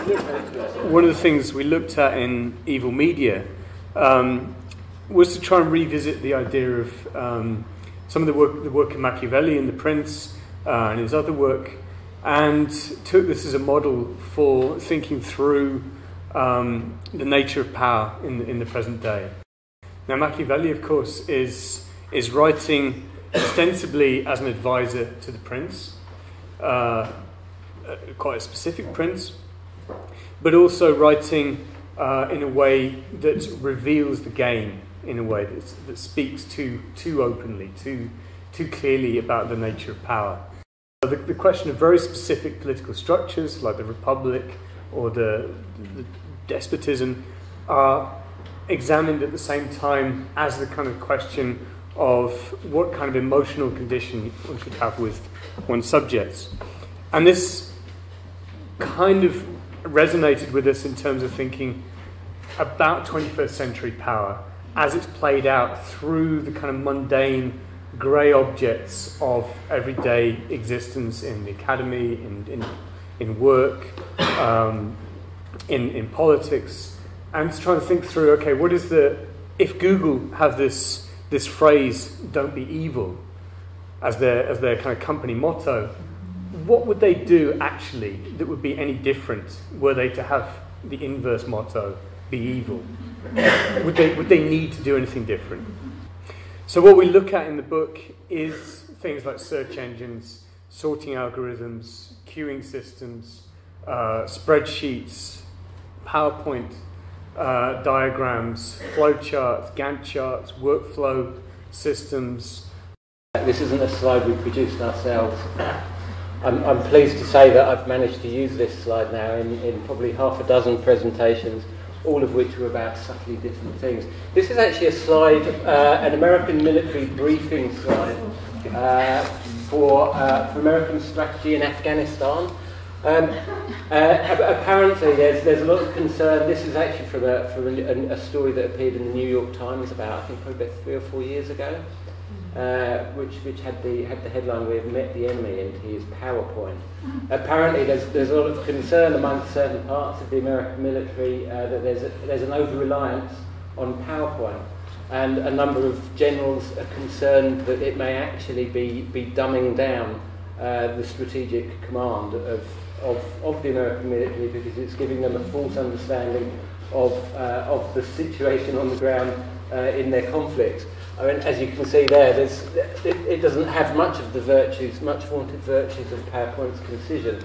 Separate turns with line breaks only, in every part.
one of the things we looked at in Evil Media was to try and revisit the idea of some of the work of Machiavelli in The Prince and his other work, and took this as a model for thinking through the nature of power in the present day. Now, Machiavelli, of course, is writing ostensibly as an advisor to the prince, quite a specific prince, but also writing in a way that reveals the game, in a way that speaks too openly, too clearly about the nature of power. So the question of very specific political structures, like the republic or the despotism, are examined at the same time as the kind of question of what kind of emotional condition one should have with one's subjects. And this kind of resonated with us in terms of thinking about 21st century power as it's played out through the kind of mundane grey objects of everyday existence in the academy, in work, in politics, and trying to think through, okay, what is if Google have this phrase, "Don't be evil," as their kind of company motto, what would they do actually that would be any different were they to have the inverse motto, "Be evil"? Would they need to do anything different? So what we look at in the book is things like search engines, sorting algorithms, queuing systems, spreadsheets, PowerPoint diagrams, flowcharts, Gantt charts, workflow systems.
This isn't a slide we produced ourselves. I'm pleased to say that I've managed to use this slide now in probably half a dozen presentations, all of which were about subtly different things. This is actually a slide, an American military briefing slide for American strategy in Afghanistan. Apparently there's a lot of concern. This is actually from a story that appeared in the New York Times about, I think, probably about 3 or 4 years ago, which had the headline, "We have met the enemy," and his PowerPoint. Apparently there's a lot of concern amongst certain parts of the American military that there's an over-reliance on PowerPoint, and a number of generals are concerned that it may actually be dumbing down the strategic command of the American military, because it's giving them a false understanding of the situation on the ground in their conflicts. I mean, as you can see there, it doesn't have much of the much vaunted virtues of PowerPoint's concision,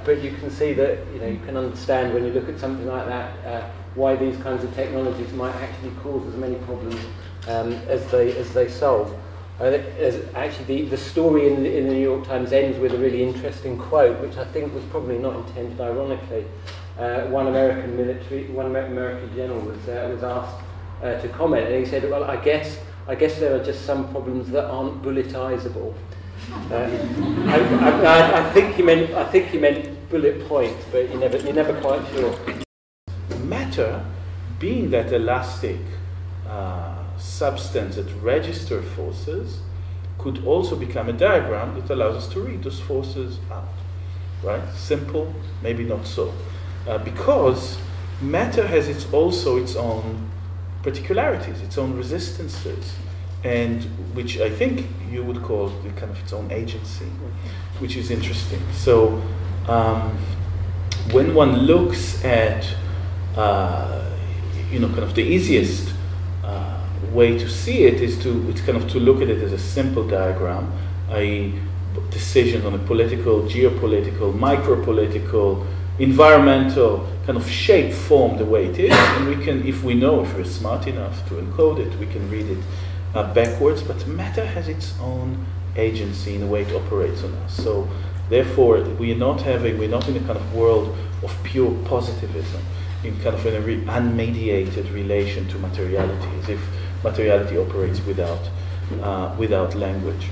but you can see that you can understand when you look at something like that why these kinds of technologies might actually cause as many problems as they solve. Actually, the story in the New York Times ends with a really interesting quote, which I think was probably not intended ironically. One American general was asked to comment, and he said, "Well, I guess there are just some problems that aren't bulletizable." I think he meant bullet points, but you're never quite sure.
Matter, being that elastic substance that registers forces, could also become a diagram that allows us to read those forces out. Right? Simple, maybe not so. Because matter has also its own particularities, its own resistances, and which I think you would call kind of its own agency, which is interesting. So when one looks at kind of the easiest way to see it is to look at it as a simple diagram, i.e. decision on a political, geopolitical, micropolitical, environmental kind of shape, form the way it is, and we can, if we're smart enough to encode it, we can read it backwards. But matter has its own agency in the way it operates on us. So therefore, we're not in a kind of world of pure positivism, in kind of an unmediated relation to materiality, as if materiality operates without language.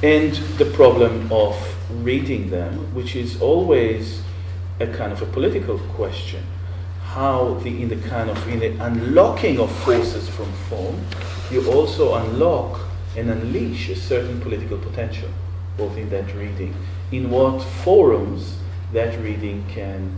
And the problem of reading them, which is always a kind of a political question, how in the unlocking of forces from form, you also unlock and unleash a certain political potential, both in that reading. In what forums that reading can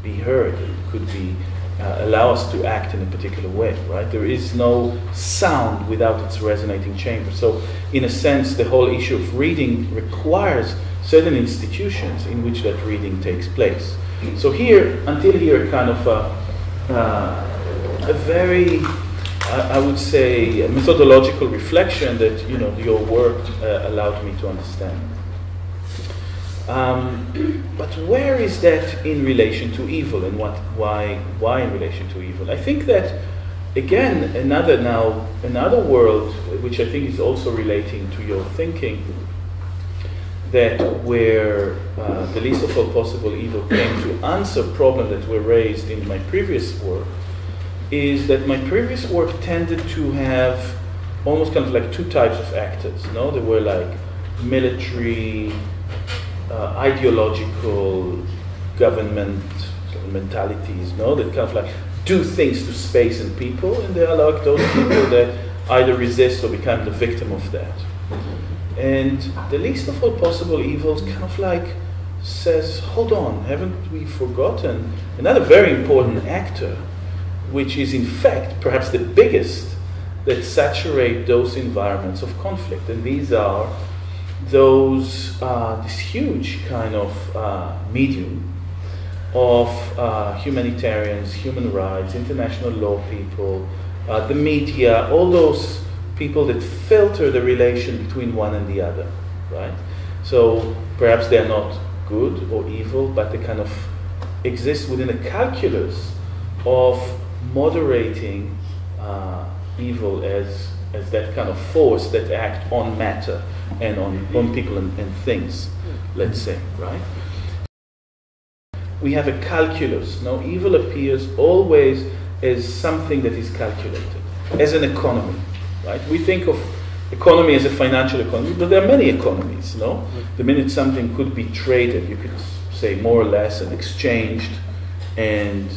be heard. It could be allow us to act in a particular way, right? There is no sound without its resonating chamber. So, in a sense, the whole issue of reading requires certain institutions in which that reading takes place. So here, until here, kind of a very, I would say, a methodological reflection that your work allowed me to understand. But where is that in relation to evil, and why in relation to evil? I think that again another world which I think is also relating to your thinking, that where the least of all possible evil came to answer problems that were raised in my previous work, is that my previous work tended to have almost kind of like two types of actors. No, there were like military, ideological governmentalities, no, that kind of like do things to space and people, and there are like those people that either resist or become the victim of that. And the least of all possible evils kind of like says, hold on, haven't we forgotten another very important actor, which is in fact perhaps the biggest, that saturate those environments of conflict, and these are those this huge kind of medium of humanitarians, human rights, international law people, the media, all those people that filter the relation between one and the other, right? So perhaps they are not good or evil, but they kind of exist within a calculus of moderating evil as that kind of force that act on matter and on people and things, let's say, right? We have a calculus. Now, evil appears always as something that is calculated, as an economy, right? We think of economy as a financial economy, but there are many economies, no? The minute something could be traded, you could say more or less, and exchanged, and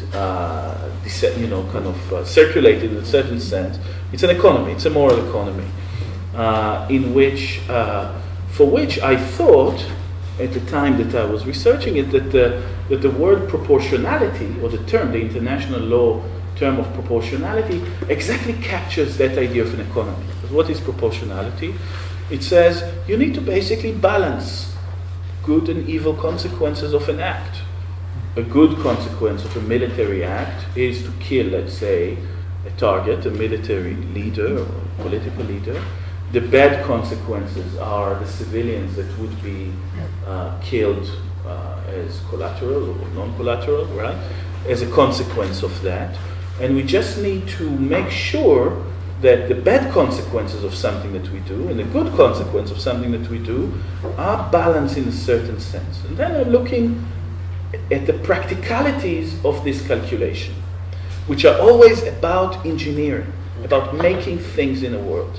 circulated in a certain sense. It's an economy. It's a moral economy, in which, for which I thought at the time that I was researching it that the word proportionality, or the international law term of proportionality, exactly captures that idea of an economy. Because what is proportionality? It says you need to basically balance good and evil consequences of an act. A good consequence of a military act is to kill, let's say, a target, a military leader or a political leader. The bad consequences are the civilians that would be killed as collateral or non-collateral, right? As a consequence of that. And we just need to make sure that the bad consequences of something that we do and the good consequence of something that we do are balanced in a certain sense. And then I'm looking at the practicalities of this calculation, which are always about engineering, about making things in a world,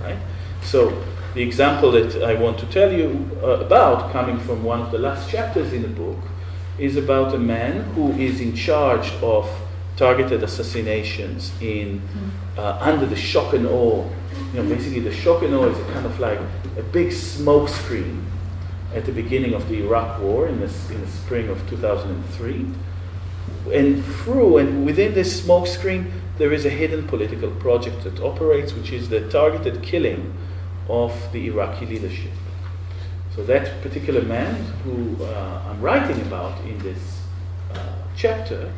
right? So the example that I want to tell you about, coming from one of the last chapters in the book, is about a man who is in charge of targeted assassinations in under the shock and awe. Basically the shock and awe is a kind of like a big smoke screen at the beginning of the Iraq War in the spring of 2003. And within this smoke screen, there is a hidden political project that operates, which is the targeted killing of the Iraqi leadership. So that particular man who I'm writing about in this chapter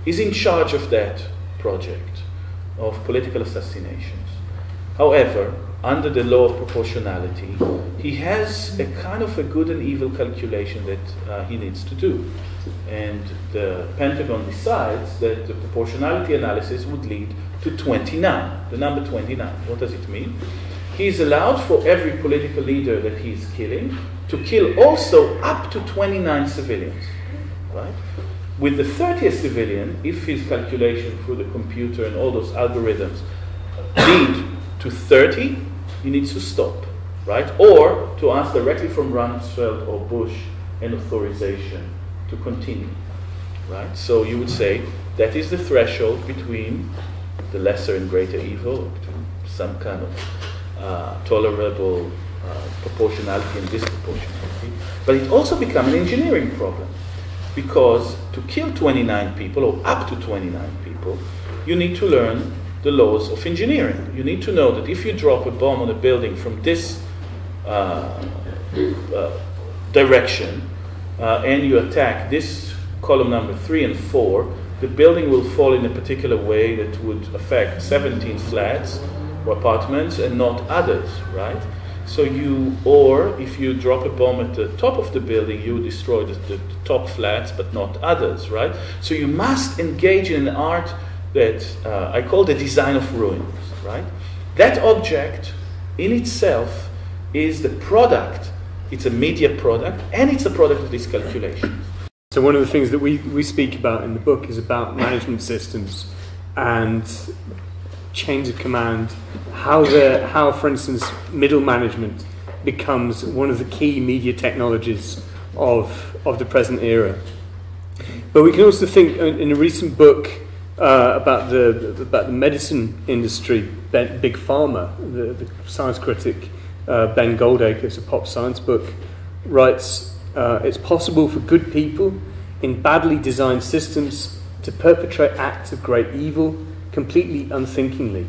is in charge of that project of political assassinations. However, under the law of proportionality, he has a kind of a good and evil calculation that he needs to do. And the Pentagon decides that the proportionality analysis would lead to 29, the number 29. What does it mean? He's allowed for every political leader that he's killing to kill also up to 29 civilians, right? With the 30th civilian, if his calculation through the computer and all those algorithms lead to 30, he needs to stop, right? Or to ask directly from Rumsfeld or Bush an authorization to continue, right? So you would say that is the threshold between the lesser and greater evil, or between some kind of tolerable proportionality and disproportionality, but it also becomes an engineering problem, because to kill 29 people, or up to 29 people, you need to learn the laws of engineering. You need to know that if you drop a bomb on a building from this direction, and you attack this column number 3 and 4, the building will fall in a particular way that would affect 17 flats or apartments and not others, right? So or if you drop a bomb at the top of the building, you destroy the top flats, but not others, right? So you must engage in an art that I call the design of ruins, right? That object in itself is the product. It's a media product, and it's a product of these calculations.
So one of the things that we speak about in the book is about management systems and chains of command, how, for instance, middle management becomes one of the key media technologies of the present era. But we can also think in a recent book about the medicine industry, Big Pharma, the science critic Ben Goldacre, it's a pop science book, writes, it's possible for good people in badly designed systems to perpetrate acts of great evil completely unthinkingly.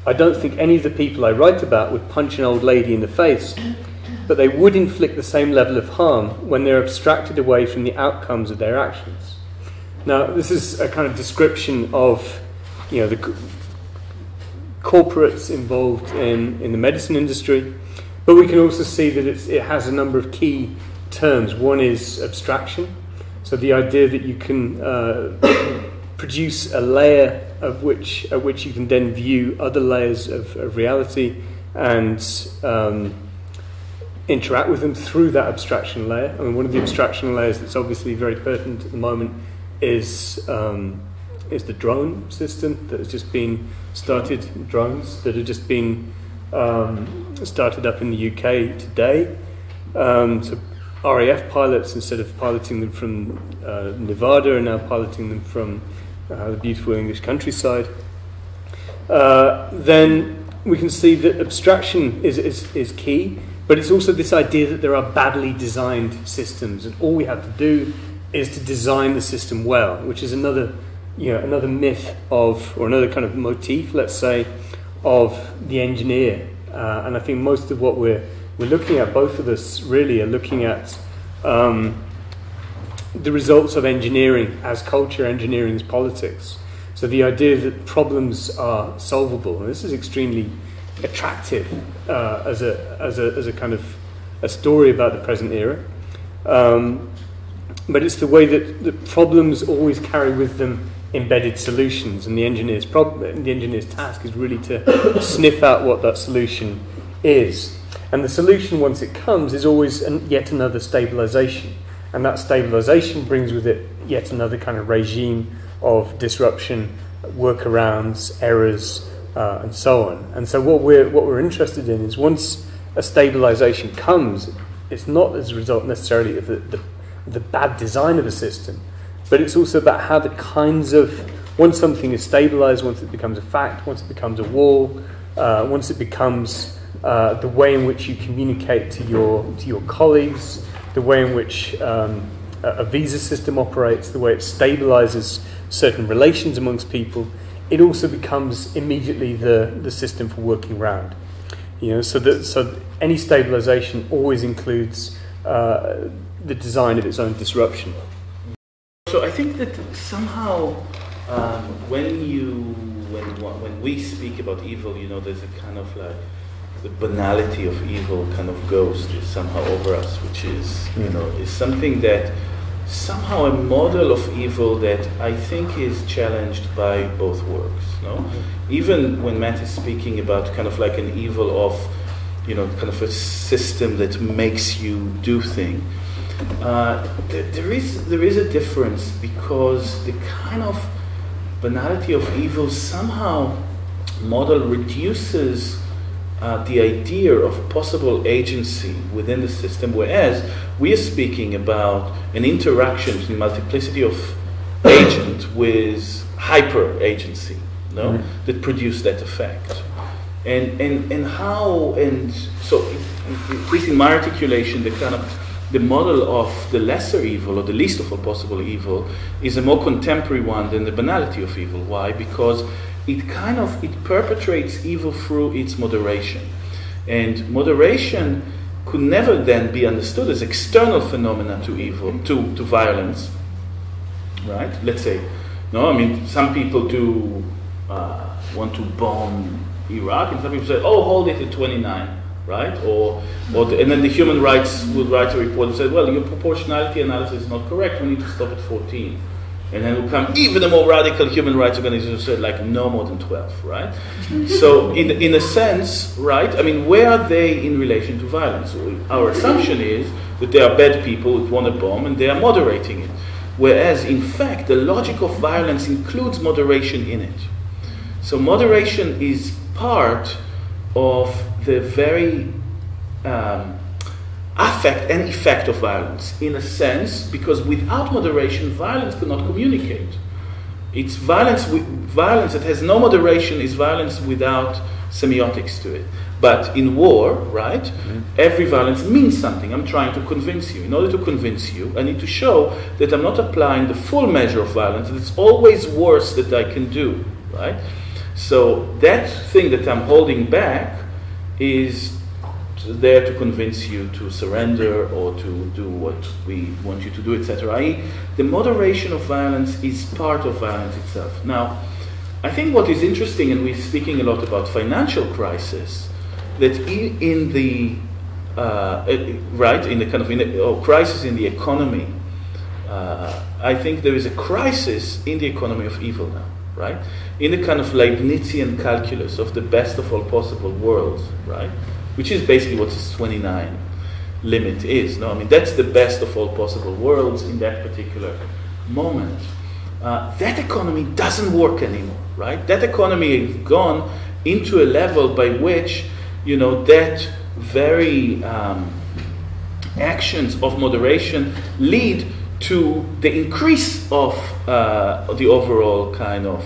I don't think any of the people I write about would punch an old lady in the face, but they would inflict the same level of harm when they're abstracted away from the outcomes of their actions. Now, this is a kind of description of, the corporates involved in the medicine industry, but we can also see that it has a number of key terms. One is abstraction, so the idea that you can produce a layer at which you can then view other layers of reality and interact with them through that abstraction layer. I mean, one of the abstraction layers that's obviously very pertinent at the moment is the drone system that has just been started, drones that have just been started up in the UK today. So RAF pilots, instead of piloting them from Nevada, are now piloting them from the beautiful English countryside. Then we can see that abstraction is key, but it's also this idea that there are badly designed systems, and all we have to do is to design the system well, which is another myth or another kind of motif, let's say, of the engineer. And I think most of what we're looking at, both of us really are looking at the results of engineering as culture, engineering as politics. So the idea that problems are solvable, and this is extremely attractive as a kind of a story about the present era. But it's the way that the problems always carry with them embedded solutions, and the engineer's task is really to sniff out what that solution is. And the solution, once it comes, is always yet another stabilization. And that stabilization brings with it yet another kind of regime of disruption, workarounds, errors, and so on. And so what we're interested in is, once a stabilization comes, it's not as a result necessarily of the bad design of a system, but it's also about how the kinds of, once something is stabilized, once it becomes a fact, once it becomes a wall, once it becomes the way in which you communicate to your colleagues, the way in which a visa system operates, the way it stabilizes certain relations amongst people, it also becomes immediately the system for working around. So any stabilization always includes the design of its own disruption.
So I think that somehow when we speak about evil, there's a kind of like the banality of evil kind of ghost is somehow over us, which is is something that somehow a model of evil that I think is challenged by both works. No, even when Matt is speaking about kind of like an evil of kind of a system that makes you do things. There is a difference, because the kind of banality of evil somehow model reduces the idea of possible agency within the system, whereas we are speaking about an interaction between multiplicity of agent with hyper agency, that produce that effect. And how, and so at least in my articulation, the model of the lesser evil, or the least of all possible evil, is a more contemporary one than the banality of evil. Why? Because it perpetrates evil through its moderation. And moderation could never then be understood as external phenomena to evil, to violence, right? Let's say, no, I mean, some people do want to bomb Iraq, and some people say, oh, hold it at 29, right? And then the human rights would write a report and say, well, your proportionality analysis is not correct, we need to stop at 14. And then will come even a more radical human rights organization who said, like, no more than 12, right? So in a sense, right, I mean, where are they in relation to violence? Our assumption is that they are bad people who want to bomb and they are moderating it. Whereas, in fact, the logic of violence includes moderation in it. So moderation is part of the very affect and effect of violence, in a sense, because without moderation, violence cannot communicate. It's violence that has no moderation is violence without semiotics to it. But in war, right, every violence means something. I'm trying to convince you. In order to convince you, I need to show that I'm not applying the full measure of violence, that it's always worse that I can do, right? So that thing that I'm holding back is there to convince you to surrender or to do what we want you to do, etc. I.e., the moderation of violence is part of violence itself. Now, I think what is interesting, and we're speaking a lot about financial crisis, that in the crisis in the economy, I think there is a crisis in the economy of evil now, right? In the kind of Leibnizian calculus of the best of all possible worlds, right? Which is basically what this 29 limit is. No, I mean, that's the best of all possible worlds in that particular moment. That economy doesn't work anymore, right? That economy has gone into a level by which, you know, that very actions of moderation lead to the increase of the overall kind of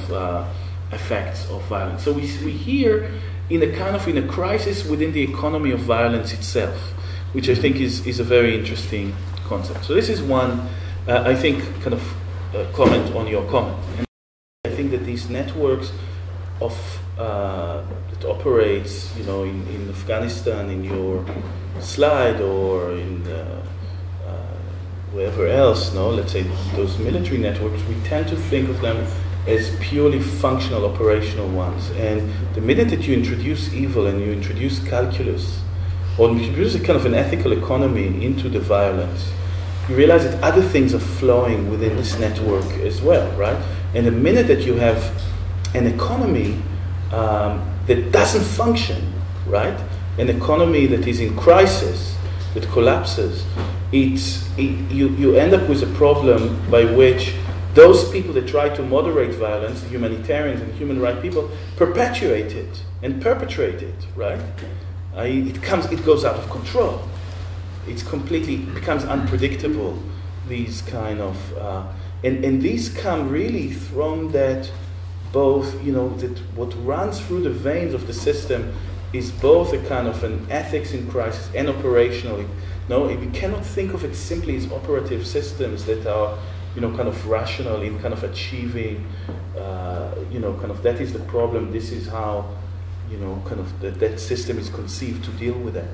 effects of violence. So we here in a crisis within the economy of violence itself, which I think is a very interesting concept. So this is one, I think, kind of comment on your comment. And I think that these networks of that operates, you know, in Afghanistan, in your slide, or in wherever else, no, let's say those military networks, we tend to think of them as purely functional, operational ones. And the minute that you introduce evil and you introduce calculus, or you introduce a kind of an ethical economy into the violence, you realize that other things are flowing within this network as well, right? And the minute that you have an economy that doesn't function, right? An economy that is in crisis, that collapses, you end up with a problem by which those people that try to moderate violence, the humanitarians and human rights people, perpetuate it and perpetrate it, right? It goes out of control. It becomes unpredictable, these kind of, and these come really from that both, you know, that what runs through the veins of the system is both a kind of an ethics in crisis and operationally. No, we cannot think of it simply as operative systems that are, you know, kind of rational in kind of achieving, you know, kind of that is the problem, this is how, you know, kind of that system is conceived to deal with that.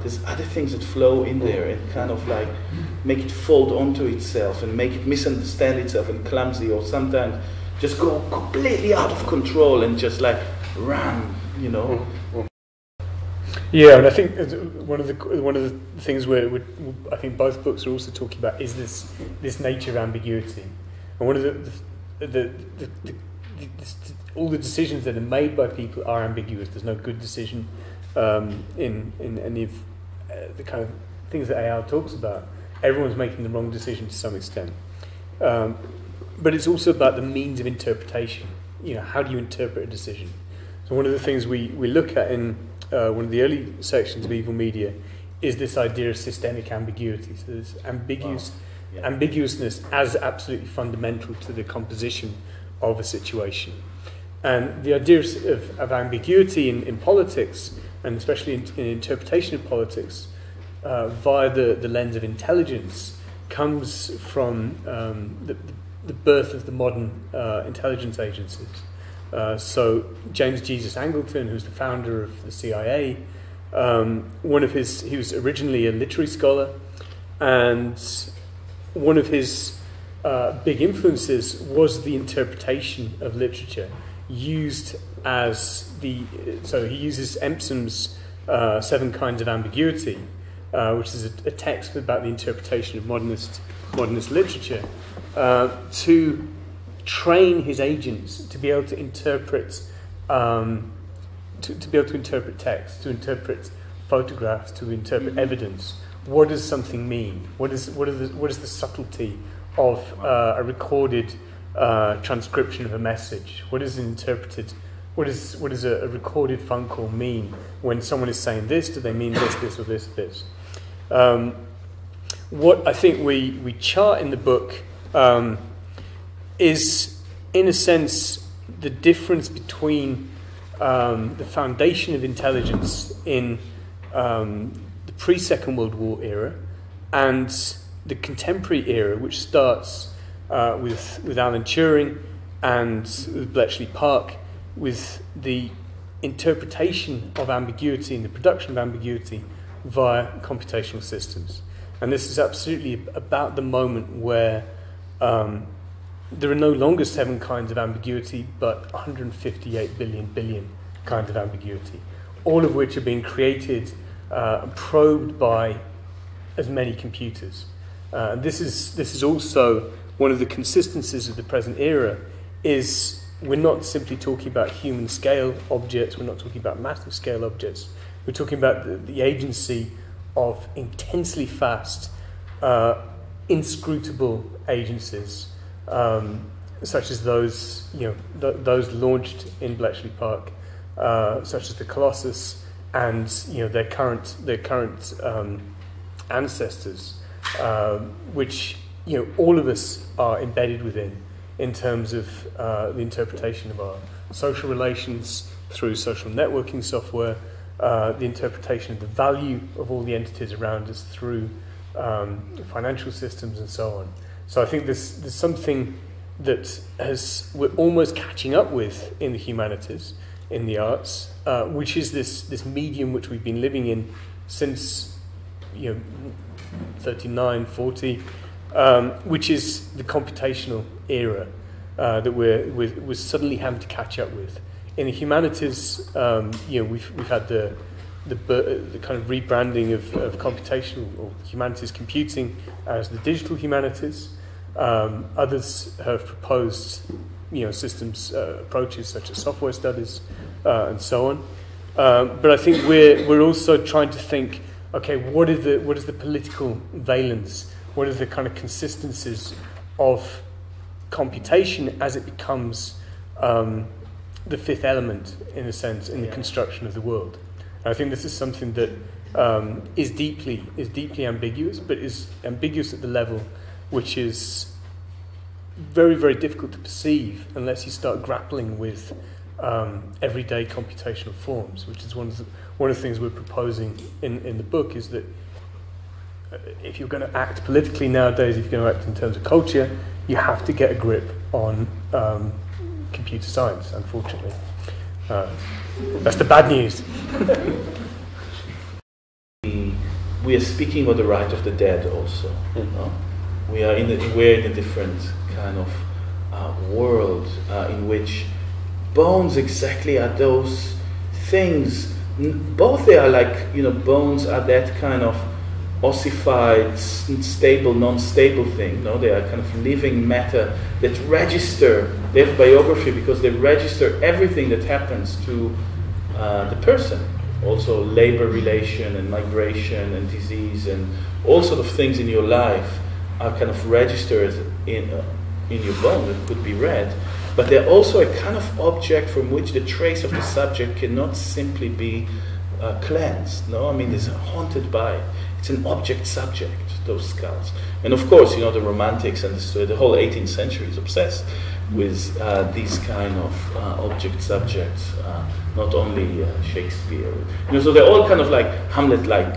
There's other things that flow in there and kind of like make it fold onto itself and make it misunderstand itself and clumsy, or sometimes just go completely out of control and just like run, you know.
Yeah, and I think one of the things where I think both books are also talking about is this nature of ambiguity, and one of all the decisions that are made by people are ambiguous. There's no good decision in any of the kind of things that Eyal talks about. Everyone's making the wrong decision to some extent, but it's also about the means of interpretation. You know, how do you interpret a decision? So one of the things we look at in one of the early sections of Evil Media is this idea of systemic ambiguity. So there's ambiguousness as absolutely fundamental to the composition of a situation. And the idea of ambiguity in politics, and especially in interpretation of politics, via the lens of intelligence, comes from the birth of the modern intelligence agencies. So James Jesus Angleton, who's the founder of the CIA, he was originally a literary scholar, and one of his big influences was the interpretation of literature used as so he uses Empson's 7 Kinds of Ambiguity, which is a text about the interpretation of modernist literature, to train his agents to be able to interpret to be able to interpret text, to interpret photographs, to interpret evidence. What does something mean? What is the subtlety of a recorded transcription of a message? What is interpreted? What does a recorded phone call mean? When someone is saying this, do they mean this, or this? What I think we chart in the book is, in a sense, the difference between the foundation of intelligence in the pre-Second World War era and the contemporary era, which starts with Alan Turing and with Bletchley Park, with the interpretation of ambiguity and the production of ambiguity via computational systems. And this is absolutely about the moment where there are no longer 7 kinds of ambiguity, but 158 billion kinds of ambiguity, all of which are being created and probed by as many computers. This is also one of the consistencies of the present era, is we're not simply talking about human scale objects, we're not talking about massive scale objects, we're talking about the agency of intensely fast, inscrutable agencies, such as those launched in Bletchley Park, such as the Colossus, and their current ancestors, which all of us are embedded within, in terms of the interpretation of our social relations through social networking software, the interpretation of the value of all the entities around us through financial systems and so on. So I think there's something that we're almost catching up with in the humanities, in the arts, which is this medium which we've been living in since 39, 40, which is the computational era that we're suddenly having to catch up with. In the humanities, we've had the kind of rebranding of computational or humanities computing as the digital humanities. Others have proposed systems approaches such as software studies and so on. But I think we're also trying to think, okay, what is the political valence? What are the kind of consistencies of computation as it becomes the fifth element, in a sense, in the construction of the world? And I think this is something that is deeply ambiguous, but is ambiguous at the level which is very, very difficult to perceive unless you start grappling with everyday computational forms, which is one of the things we're proposing in the book, is that if you're going to act politically nowadays, if you're going to act in terms of culture, you have to get a grip on computer science, unfortunately. That's the bad news.
We are speaking of the right of the dead also. We're in a different kind of world in which bones exactly are those things. Both they are like, bones are that kind of ossified, stable, non-stable thing. No, they are kind of living matter that register. They have biography because they register everything that happens to the person. Also labor relation and migration and disease and all sort of things in your life are kind of registered in your bone that could be read. But they're also a kind of object from which the trace of the subject cannot simply be cleansed. No, I mean, it's haunted by. It's an object-subject, those skulls. And of course, the Romantics and the whole 18th century is obsessed with these kind of object subjects, not only Shakespeare. So they're all kind of like Hamlet-like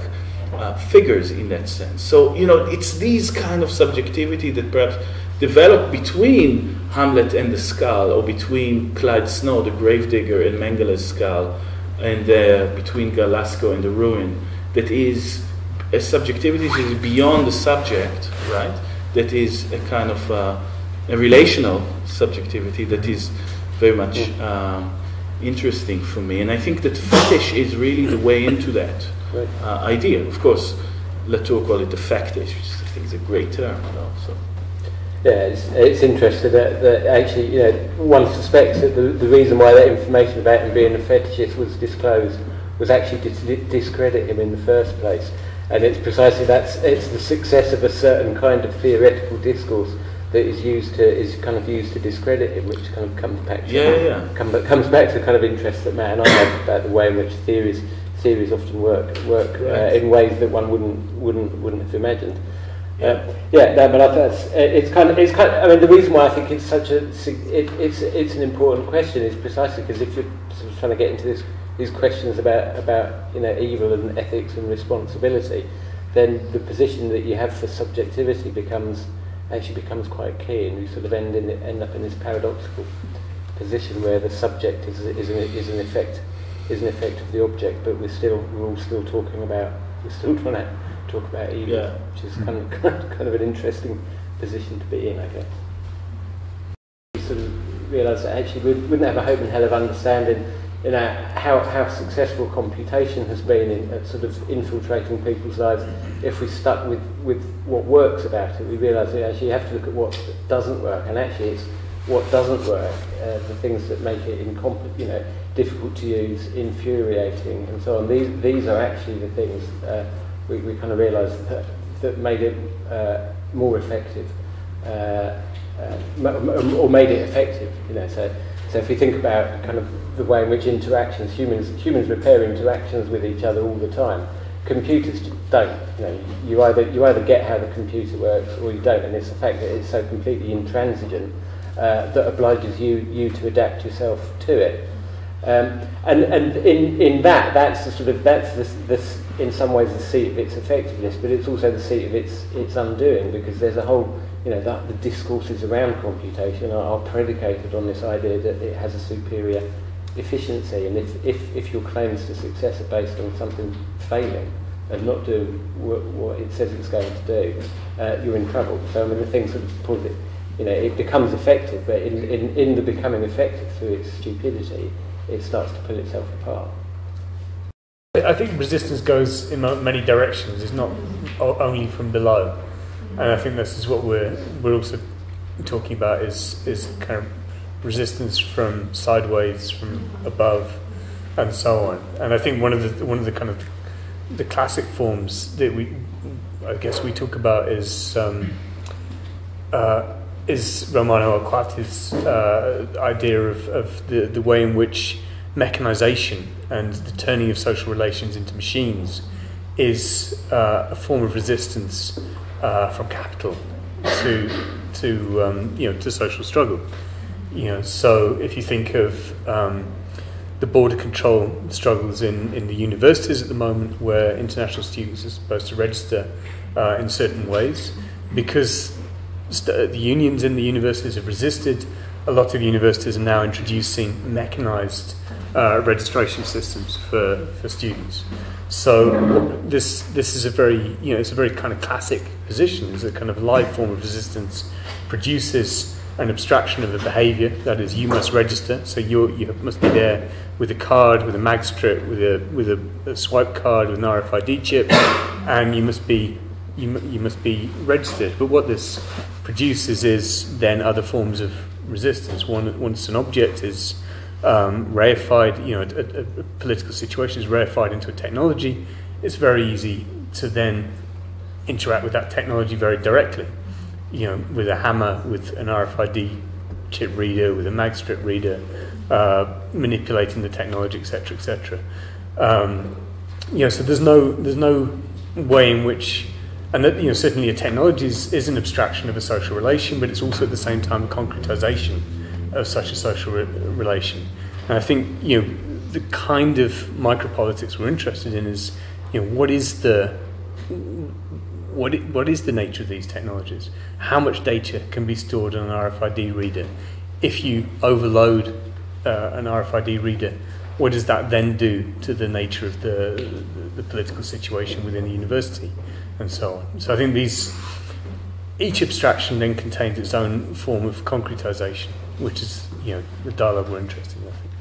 figures in that sense. So it's these kind of subjectivity that perhaps develop between Hamlet and the skull, or between Clyde Snow, the gravedigger, and Mengele's skull, and between Galasco and the ruin. That is a subjectivity that is beyond the subject, right? That is a kind of a relational subjectivity that is very much interesting for me. And I think that fetish is really the way into that idea. Of course, Latour called it the factish, which I think is a great term. So.
Yeah, it's interesting that actually, one suspects that the reason why that information about him being a fetishist was disclosed was actually to discredit him in the first place. And it's precisely it's the success of a certain kind of theoretical discourse that is kind of used to discredit him, which kind of comes back to comes back to the kind of interest that Matt and I have about the way in which theories often work in ways that one wouldn't have imagined. But I think it's kind of. I mean, the reason why I think it's such it's an important question is precisely because if you're sort of trying to get into these questions about evil and ethics and responsibility, then the position that you have for subjectivity becomes quite key, and you sort of end up in this paradoxical position where the subject is an effect of the object, but we're all still trying to talk about evil, which is kind of an interesting position to be in, I guess. We sort of realise that actually we wouldn't have a hope in hell of understanding, how successful computation has been at sort of infiltrating people's lives if we stuck with what works about it. We realise that actually you have to look at what doesn't work, and actually it's what doesn't work, the things that make it difficult to use, infuriating, and so on. These are actually the things we kind of realised that made it more effective, or made it effective. So if we think about kind of the way in which humans repair interactions with each other all the time, computers don't. You either get how the computer works or you don't, and it's the fact that it's so completely intransigent that obliges you to adapt yourself to it. And in that's in some ways the seat of its effectiveness, but it's also the seat of its undoing, because there's a whole, the discourses around computation are predicated on this idea that it has a superior efficiency, and if your claims to success are based on something failing and not doing what it says it's going to do, you're in trouble. So I mean, the thing sort of pulls it, it becomes effective, but in the becoming effective through its stupidity, it starts to pull itself apart.
I think resistance goes in many directions. It's not only from below, and I think this is what we're also talking about is kind of resistance from sideways, from above, and so on. And I think one of the kind of the classic forms that we talk about is Romano Alquati's idea of the way in which mechanization and the turning of social relations into machines is a form of resistance from capital to social struggle. So if you think of the border control struggles in the universities at the moment, where international students are supposed to register in certain ways, because the unions in the universities have resisted, a lot of universities are now introducing mechanized registration systems for students. So this is a very it's a very kind of classic position. It's a kind of live form of resistance, produces an abstraction of the behaviour. That is, you must register. So you must be there with a card, with a mag strip, with a swipe card, with an RFID chip, and you must be registered. But what this produces is then other forms of resistance. Once an object is reified, a political situation is reified into a technology, it's very easy to then interact with that technology very directly. With a hammer, with an RFID chip reader, with a mag strip reader, manipulating the technology, etc., etc. So there's no way in which, and that, certainly a technology is an abstraction of a social relation, but it's also at the same time a concretization of such a social relation. And I think, the kind of micropolitics we're interested in is, what is the nature of these technologies? How much data can be stored on an RFID reader? If you overload an RFID reader, what does that then do to the nature of the political situation within the university, and so on? So I think each abstraction then contains its own form of concretization, which is the dialogue we're interested in, I think.